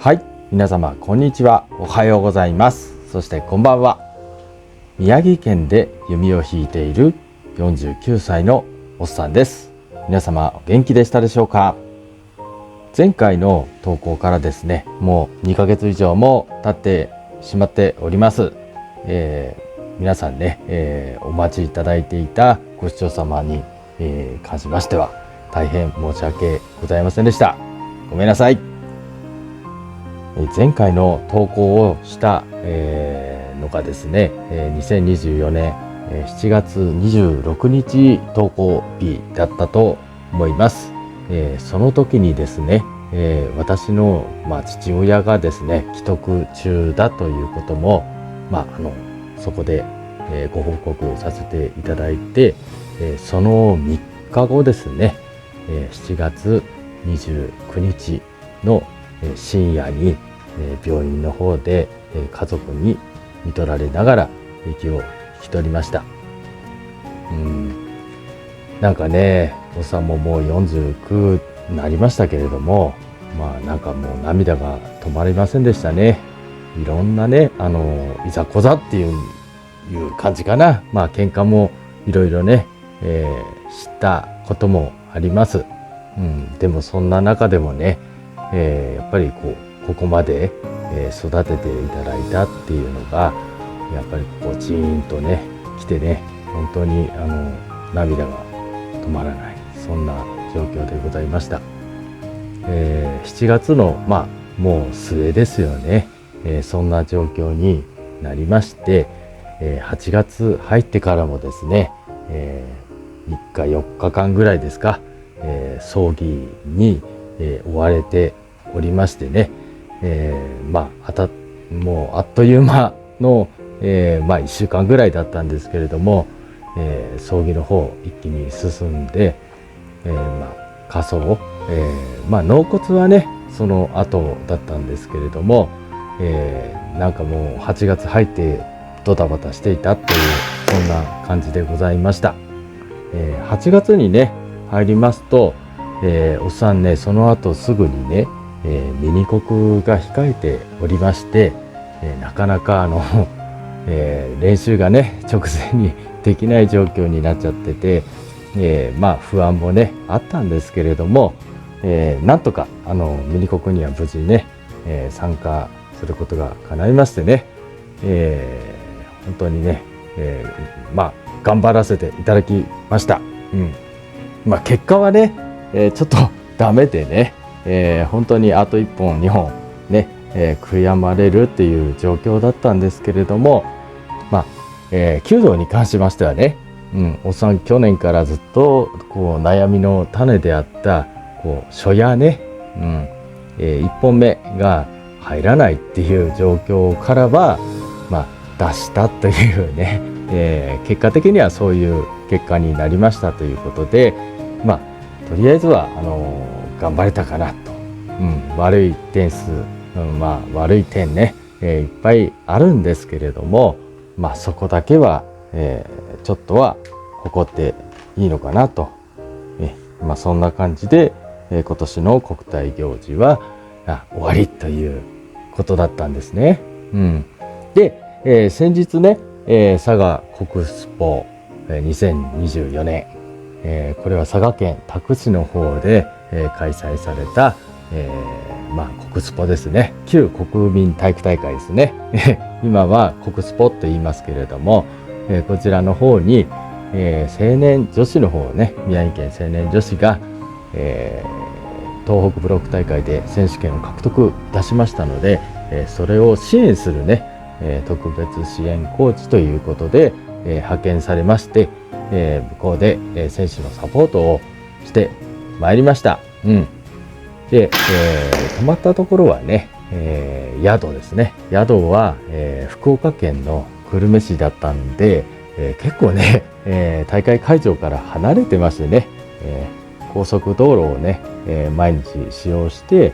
はい、皆様こんにちは、おはようございます。そしてこんばんは。宮城県で弓を引いている49歳のおっさんです。皆様お元気でしたでしょうか。前回の投稿からですね、もう2ヶ月以上も経ってしまっております。皆さんね、お待ちいただいていたご視聴様に、関しましては大変申し訳ございませんでした。ごめんなさい。前回の投稿をした、のがですね、2024年7月26日投稿日だったと思います。その時にですね、私の、父親がですね危篤中だということも、そこで、ご報告させていただいて、その3日後ですね、7月29日の深夜に病院の方で家族に看取られながら息を引き取りました。なんかね、おっさんももう49になりましたけれども、なんかもう涙が止まりませんでしたね。いろんなね、いざこざっていう感じかな。喧嘩もいろいろね、知ったこともあります。でもそんな中でもね、やっぱりここまで育てていただいたっていうのがやっぱりチーンとね来てね、本当に涙が止まらない、そんな状況でございました。7月のもう末ですよね。そんな状況になりまして、8月入ってからもですね、3日4日間ぐらいですか、葬儀に、追われておりましてね、もうあっという間の、1週間ぐらいだったんですけれども、葬儀の方一気に進んで、火葬、納骨はねその後だったんですけれども、なんかもう8月入ってドタバタしていたというそんな感じでございました。8月にね入りますと、おっさんねその後すぐにねミニ国が控えておりまして、なかなか練習がね直前にできない状況になっちゃってて、不安もねあったんですけれども、なんとかミニ国には無事にね、参加することが叶いましてね、本当にね、頑張らせていただきました。結果はね、ちょっとダメでね、本当にあと1本2本ね、悔やまれるっていう状況だったんですけれども、弓道に関しましてはね、おっさん去年からずっと悩みの種であった初夜ね、1本目が入らないっていう状況からは、脱したというね、結果的にはそういう結果になりましたということで、とりあえずは頑張れたかなと、悪い点数、悪い点ね、いっぱいあるんですけれども、そこだけは、ちょっとは誇っていいのかなと、そんな感じで、今年の国体行事は終わりということだったんですね。で、先日ね、佐賀国スポ2024年、これは佐賀県多久市の方で、開催された、国スポですね。旧国民体育大会ですね。今は国スポと言いますけれども、こちらの方に、青年女子の方ね、宮城県青年女子が、東北ブロック大会で選手権を獲得いたしましたので、それを支援するね、特別支援コーチということで、派遣されまして、向こうで、選手のサポートをしてまいりました。で、泊まったところはね、宿ですね。宿は、福岡県の久留米市だったんで、結構ね、大会会場から離れてましてね、高速道路をね、毎日使用して、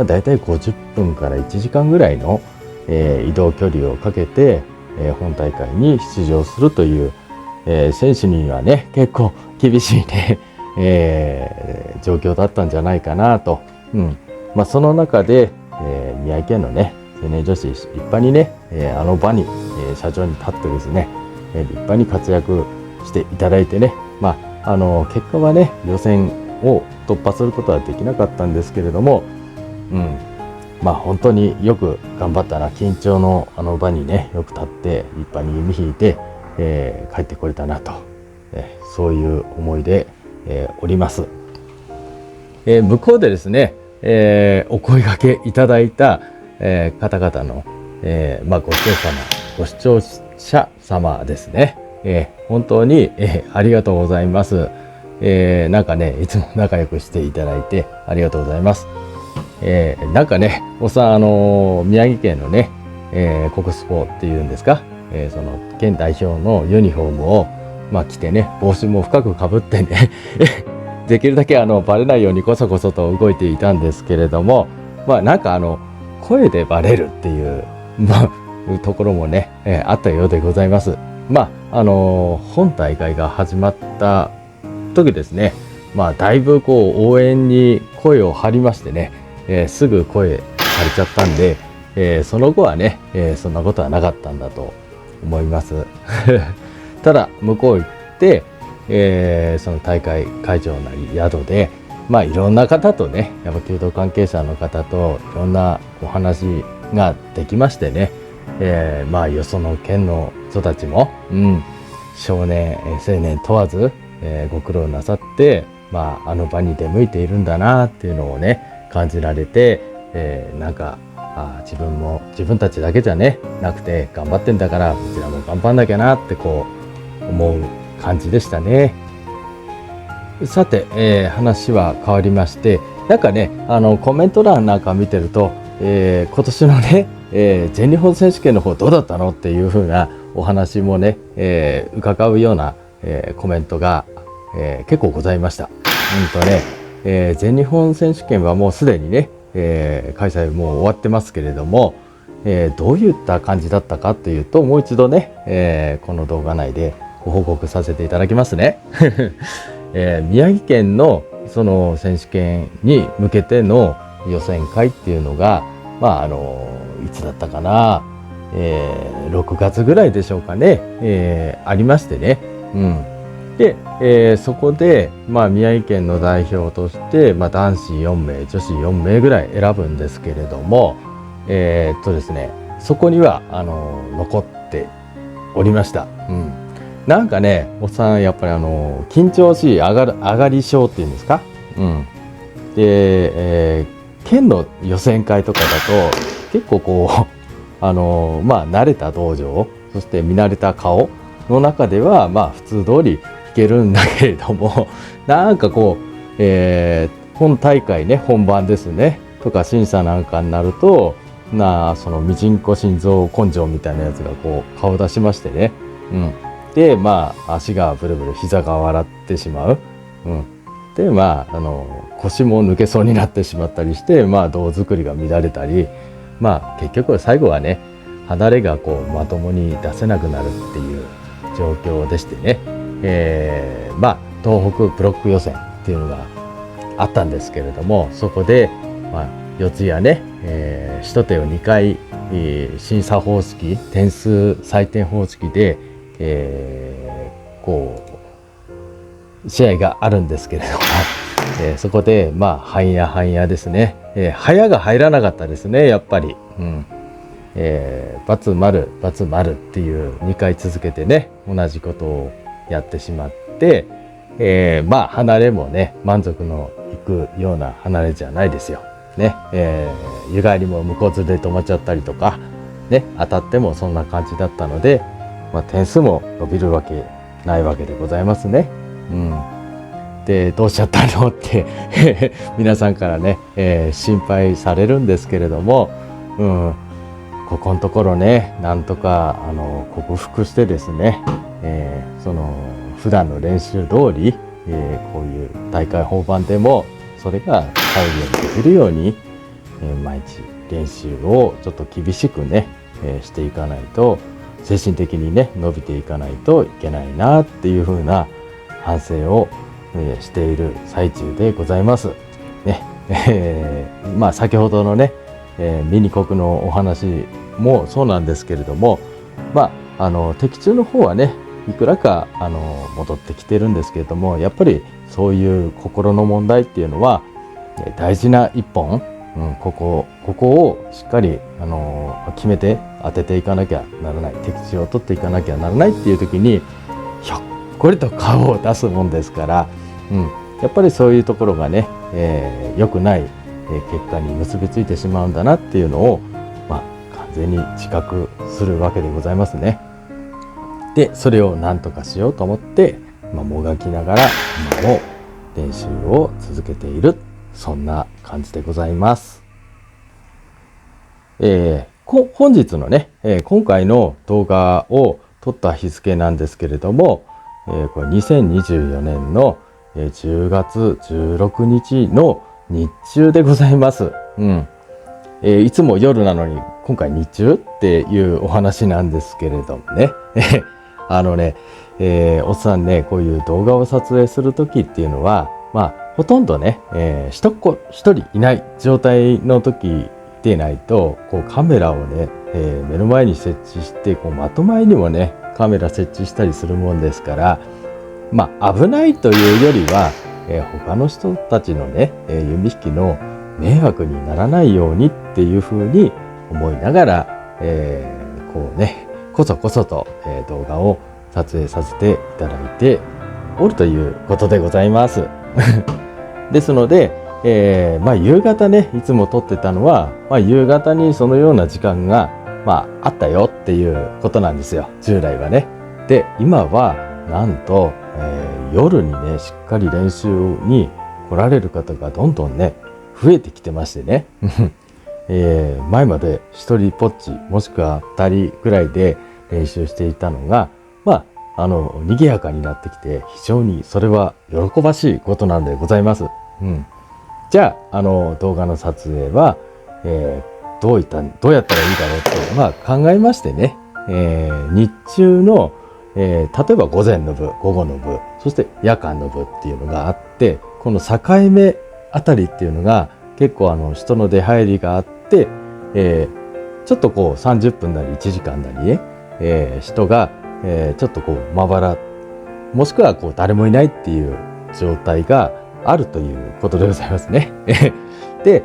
だいたい50分から1時間ぐらいの、移動距離をかけて、本大会に出場するという、選手にはね結構厳しいね、状況だったんじゃないかなと、その中で、宮城県のね青年女子立派にね、あの場に、社長に立ってですね、立派に活躍していただいてね、結果はね予選を突破することはできなかったんですけれども、本当によく頑張ったな、緊張のあの場にねよく立って立派に弓引いて、帰ってこれたなと、そういう思いで、おります。向こうでですね、お声掛けいただいた、方々の、ご視聴者様ですね、本当に、ありがとうございます。なんかねいつも仲良くしていただいてありがとうございます。なんかね宮城県のね、国スポっていうんですか、その県代表のユニフォームを着てね、帽子も深くかぶってねできるだけバレないようにこそこそと動いていたんですけれども、なんか声でバレるっていうところもね、あったようでございます。本大会が始まった時ですね、だいぶ応援に声を張りましてね、すぐ声張れちゃったんで、その後はね、そんなことはなかったんだと思いますただ向こう行って、その大会会場なり宿でいろんな方とね、やっぱ弓道関係者の方といろんなお話ができましてね、よその県の人たちも、少年青年問わず、ご苦労なさって、あの場に出向いているんだなっていうのをね感じられて、なんか自分たちだけじゃねなくて頑張ってんだからこちらも頑張んなきゃなって思う感じでしたね。さて、話は変わりまして、なんかねコメント欄なんか見てると、今年のね、全日本選手権の方どうだったのっていう風なお話もね、伺うような、コメントが、結構ございました。全日本選手権はもうすでにね、開催もう終わってますけれども、どういった感じだったかっていうと、もう一度ね、この動画内でご報告させていただきますね。宮城県のその選手権に向けての予選会っていうのが、いつだったかな、6月ぐらいでしょうかね、ありましてね。で、そこで、宮城県の代表として、男子4名女子4名ぐらい選ぶんですけれども、ですね、そこには残っておりました。なんかねおっさんやっぱり緊張しい上がり症っていうんですか、で、県の予選会とかだと結構慣れた道場、そして見慣れた顔の中では普通通りいけるんだけれども、なんか本大会ね本番ですねとか審査なんかになるとそのミジンコ心臓根性みたいなやつが顔出しましてね、で足がブルブル膝が笑ってしまう、で腰も抜けそうになってしまったりして、胴作りが乱れたり、結局最後はね離れがまともに出せなくなるっていう状況でしてね、東北ブロック予選っていうのがあったんですけれども、そこで、四谷ね、一手を2回、審査方式点数採点方式で、試合があるんですけれども、そこで半夜ですね、早が入らなかったですねやっぱり。×丸×丸っていう2回続けてね同じことをやってしまって、離れもね満足のいくような離れじゃないですよね。湯帰りも向こうずで止まっちゃったりとかね、当たってもそんな感じだったので、点数も伸びるわけないわけでございますね。でどうしちゃったのって皆さんからね、心配されるんですけれども、ここのところねなんとか克服してですね、その普段の練習通り、こういう大会本番でもそれが再現できるように、毎日練習をちょっと厳しくね、していかないと精神的にね伸びていかないといけないなっていう風な反省を、している最中でございます。ね、先ほどのね、ミニ国のお話もそうなんですけれども、的中の方はねいくらか戻ってきてるんですけれども、やっぱりそういう心の問題っていうのは大事な一本、ここをしっかり決めて当てていかなきゃならない、的中を取っていかなきゃならないっていう時にひょっこりと顔を出すもんですから、やっぱりそういうところがね、良くない結果に結びついてしまうんだなっていうのを、完全に自覚するわけでございますね。でそれを何とかしようと思って、もがきながら今も練習を続けている、そんな感じでございます。本日のね、今回の動画を撮った日付なんですけれども、これ2024年の10月16日の日中でございます。いつも夜なのに今回日中っていうお話なんですけれどもねおっさんね、こういう動画を撮影する時っていうのはほとんどね、一人いない状態の時でないとカメラをね、目の前に設置して的前にもねカメラ設置したりするもんですから、危ないというよりは、他の人たちのね、弓引きの迷惑にならないようにっていうふうに思いながら、こそこそと、動画を撮影させていただいておるということでございます。ですので、夕方ねいつも撮ってたのは、夕方にそのような時間が、あったよっていうことなんですよ、従来はね。で今はなんと、夜にねしっかり練習に来られる方がどんどんね増えてきてましてね前まで一人ぽっちもしくは2人くらいで練習していたのが賑やかになってきて、非常にそれは喜ばしいことなんでございます。じゃあ動画の撮影は、どうやったらいいだろうと、考えましてね、日中の、例えば午前の部、午後の部、そして夜間の部っていうのがあって、この境目あたりっていうのが結構人の出入りがあって、ちょっと30分なり1時間なりね、人が、ちょっとまばら、もしくは誰もいないっていう状態があるということでございますね。で、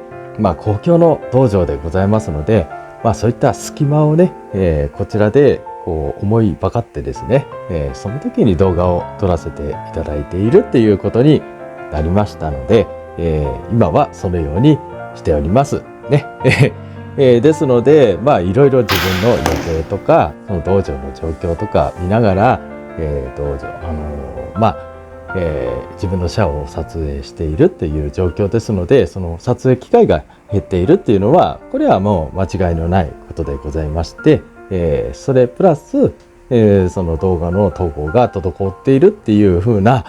公共の道場でございますので、そういった隙間をね、こちらで思いばかってですね、その時に動画を撮らせていただいているっていうことになりましたので、今はそのようにしておりますね。ですのでいろいろ自分の予定とかその道場の状況とか見ながら、道場自分のシャワーを撮影しているっていう状況ですので、その撮影機会が減っているっていうのはこれはもう間違いのないことでございまして、それプラス、その動画の投稿が滞っているっていう風な、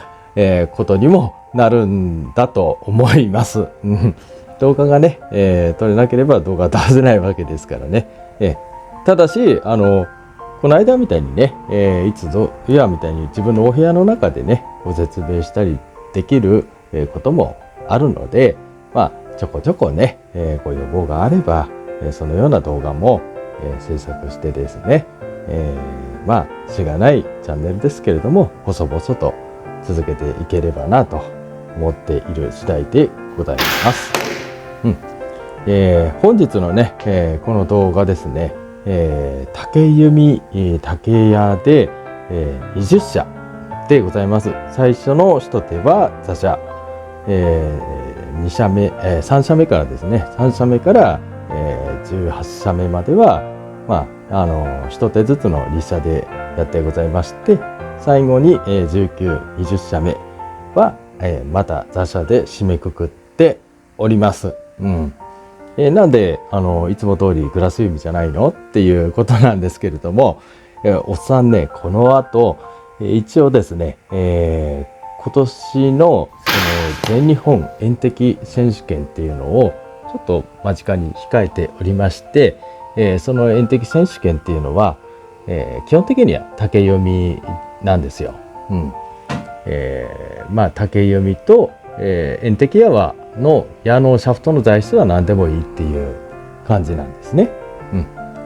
ことにもなるんだと思います。動画がね、撮れなければ動画出せないわけですからね。ただしこの間みたいにね、いつぞやみたいに自分のお部屋の中でねご説明したりできることもあるので、ちょこちょこね、ご要望があればそのような動画も制作してですね、しがないチャンネルですけれども細々と続けていければなと思っている次第でございます。本日のね、この動画ですね、竹弓竹屋で、20射でございます。最初の一手は座射、2射目、3射目からですね、3射目から、18射目までは一手ずつの立射でやってございまして、最後に、19、20射目は、また座射で締めくくっております。なんでいつも通りグラス弓じゃないのっていうことなんですけれども、おっさんねこの後一応ですね、今年のその全日本遠敵選手権っていうのをちょっと間近に控えておりまして、その遠敵選手権っていうのは、基本的には竹弓なんですよ。竹弓と、遠敵矢の矢のシャフトの材質は何でもいいっていう感じなんですね。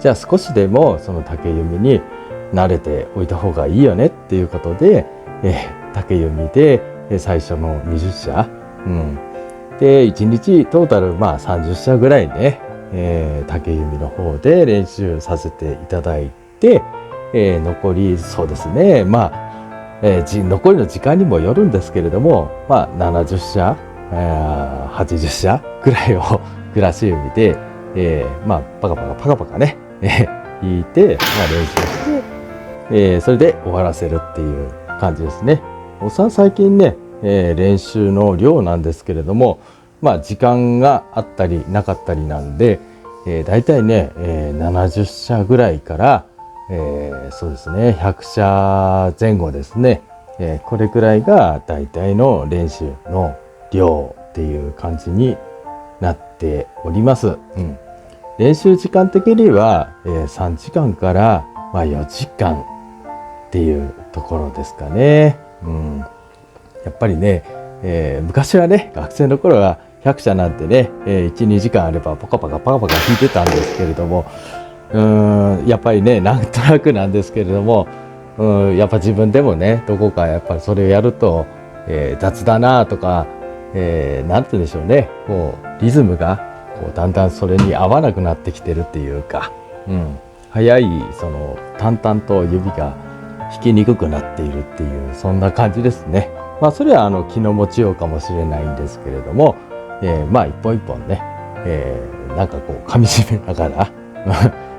じゃあ少しでもその竹弓に慣れておいた方がいいよねっていうことで、竹弓で最初の20射、で1日トータル30射ぐらいね、竹弓の方で練習させていただいて、残りそうですね、残りの時間にもよるんですけれども、70射、80射ぐらいをグラシ弓で、パカパカね、弾いて、練習して、それで終わらせるっていう感じですね。おっさん最近ね、練習の量なんですけれども、時間があったりなかったりなんで、だいたいね、70射ぐらいから、そうですね100射前後ですね、これくらいがだいたいの練習の量っていう感じになっております。練習時間的には、3時間から4時間っていうところですかね。やっぱりね、昔はね学生の頃は100射なんてね、1、2時間あればパカパカ弾いてたんですけれども、やっぱりねなんとなくなんですけれども、やっぱ自分でもねどこかやっぱりそれをやると、雑だなとか、なんて言うんでしょうね、こうリズムがこうだんだんそれに合わなくなってきてるっていうか、早いその淡々と指が弾きにくくなっているっていうそんな感じですね。それは気の持ちようかもしれないんですけれども、一本一本ね、なんかこう噛み締めながら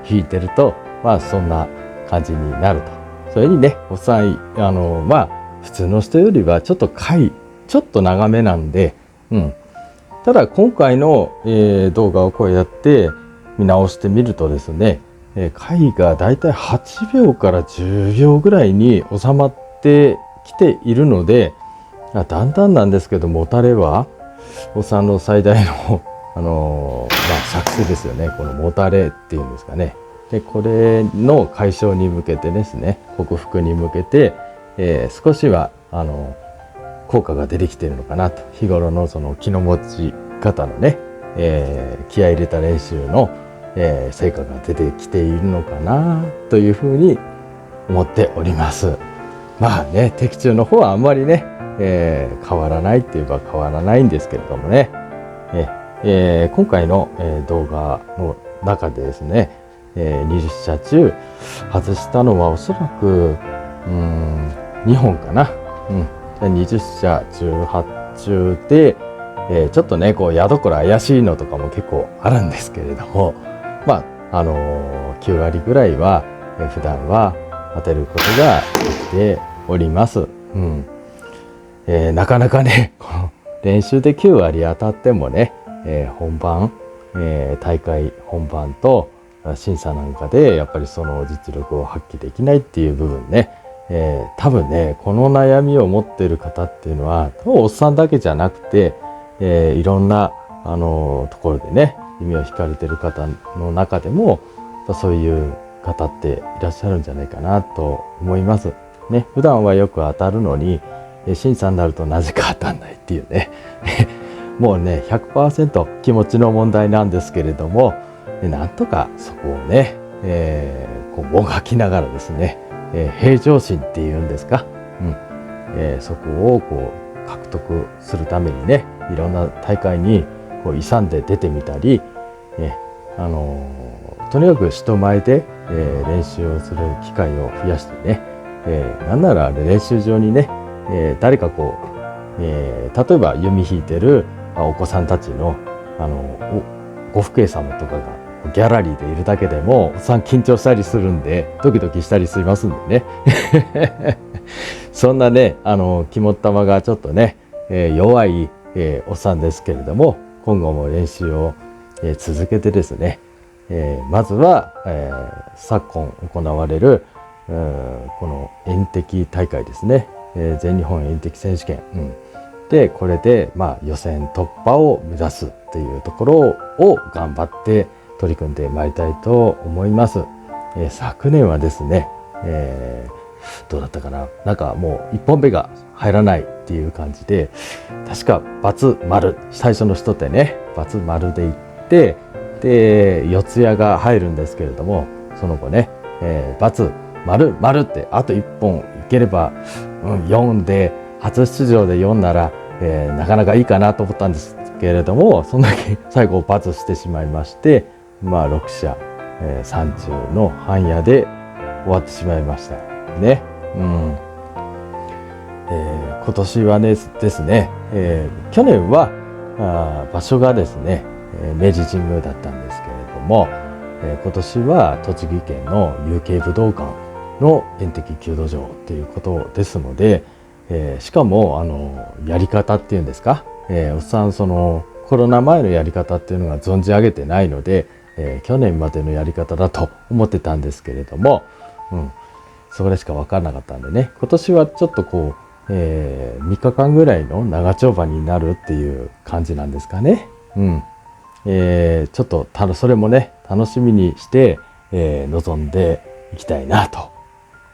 弾いてるとそんな感じになると。それにねおっさん普通の人よりはちょっとちょっと長めなんで、ただ今回の、動画をこうやって見直してみるとですね、回がだいたい8秒から10秒ぐらいに収まってきているので、だんだんなんですけどもたれはおっさんの最大の作戦ですよね。このもたれっていうんですかね。でこれの解消に向けてですね、克服に向けて、少しは効果が出てきているのかなと。日頃のその気の持ち方のね、気合い入れた練習の、成果が出てきているのかなというふうに思っております。的中の方はあんまりね、変わらないって言えば変わらないんですけれどもね、今回の、動画の中でですね、20射中外したのはおそらく2本かな。20射中発中で、ちょっとねこう矢所怪しいのとかも結構あるんですけれども、9割ぐらいは、普段は当てることができております。なかなかねこの練習で9割当たってもね、本番、大会本番と審査なんかでやっぱりその実力を発揮できないっていう部分ね、多分ねこの悩みを持っている方っていうのはおっさんだけじゃなくて、いろんなところでね弓を引かれてる方の中でもそういう方っていらっしゃるんじゃないかなと思いますね。普段はよく当たるのに審査になるとなぜか当たんないっていうねもうね 100% 気持ちの問題なんですけれども、なんとかそこをね、こうもがきながらですね、平常心っていうんですか、そこをこう獲得するためにねいろんな大会にこう勇んで出てみたり、とにかく人前で、練習をする機会を増やしてね、なんなら練習場にね、誰かこう、例えば弓引いてるお子さんたちのご父兄様とかがギャラリーでいるだけでもおっさん緊張したりするんでドキドキしたりしますんでねそんなね肝っ玉がちょっとね、弱い、おっさんですけれども、今後も練習を、続けてですね、まずは、昨今行われるこの遠敵大会ですね、全日本遠敵選手権、でこれで予選突破を目指すっていうところを頑張って取り組んでまいりたいと思います。昨年はですね、どうだったかな、なんかもう1本目が入らないっていう感じで、確か×丸最初の人ってね×丸でいって、で四谷が入るんですけれども、その後ね、×、丸、丸ってあと1本いければ、4で初出場で4なら、なかなかいいかなと思ったんですけれども、その時最後×してしまいまして、6社、30の半夜で終わってしまいましたね。今年はねですね、去年は場所がですね、明治神宮だったんですけれども、今年は栃木県の有形武道館の遠敵弓道場っていうことですので、しかもやり方っていうんですか、おっさんそのコロナ前のやり方っていうのが存じ上げてないので、去年までのやり方だと思ってたんですけれども、それしか分からなかったんでね、今年はちょっとこう、3日間ぐらいの長丁場になるっていう感じなんですかね。ちょっとそれもね楽しみにして、臨んでいきたいなと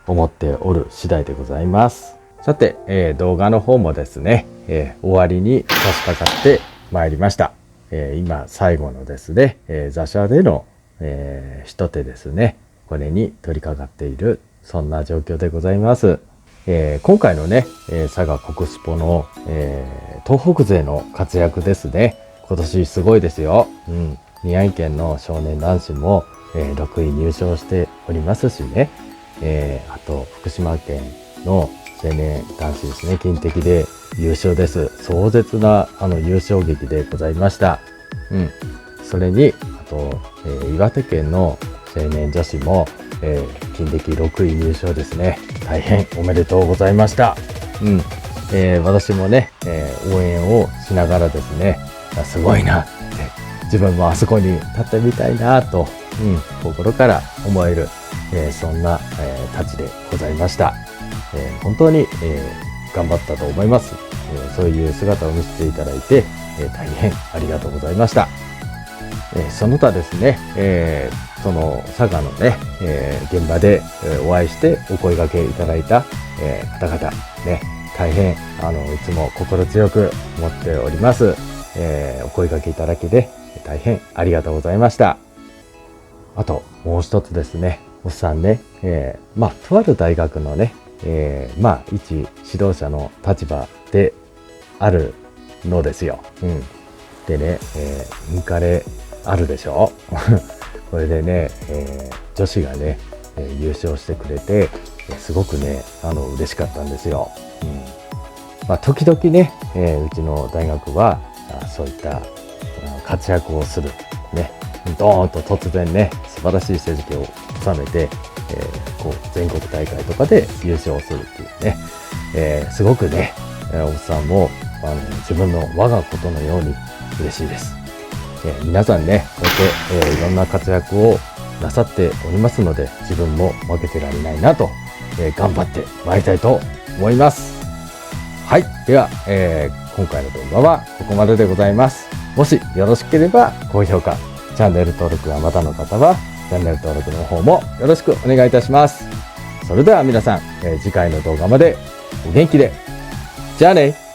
思っておる次第でございます。さて、動画の方もですね、終わりに差し掛かってまいりました。今最後のですね、座車での、一手ですね、これに取り掛かっている、そんな状況でございます。今回のね、佐賀国スポの、東北勢の活躍ですね。今年すごいですよ。宮城県の少年男子も、6位入賞しておりますしね、あと福島県の青年男子ですね、近敵で優勝です。壮絶な優勝劇でございました。それにあと、岩手県の青年女子も、近敵6位入賞ですね。大変おめでとうございました。私もね、応援をしながらですね、すごいなって自分もあそこに立ってみたいなと、心から思える、そんな、たちでございました。本当に、頑張ったと思います。そういう姿を見せていただいて、大変ありがとうございました。その他ですね、その佐賀のね、現場でお会いしてお声掛けいただいた、方々ね、大変いつも心強く思っております。お声掛けいただきで大変ありがとうございました。あともう一つですね、おっさんね、とある大学のね、一指導者の立場であるのですよ。でね、インカレあるでしょこれでね、女子がね、優勝してくれてすごくね嬉しかったんですよ。時々ね、うちの大学はそういった活躍をするね、ドーンと突然ね素晴らしい成績を収めて、こう全国大会とかで優勝するっていうね、すごくねおっさんも自分の我がことのように嬉しいです。皆さんねこうやって、いろんな活躍をなさっておりますので、自分も負けてられないなと、頑張ってまいりたいと思います。はい、では、今回の動画はここまででございます。もしよろしければ高評価、チャンネル登録がまだの方はチャンネル登録の方もよろしくお願いいたします。それでは皆さん、次回の動画までお元気で。じゃあね。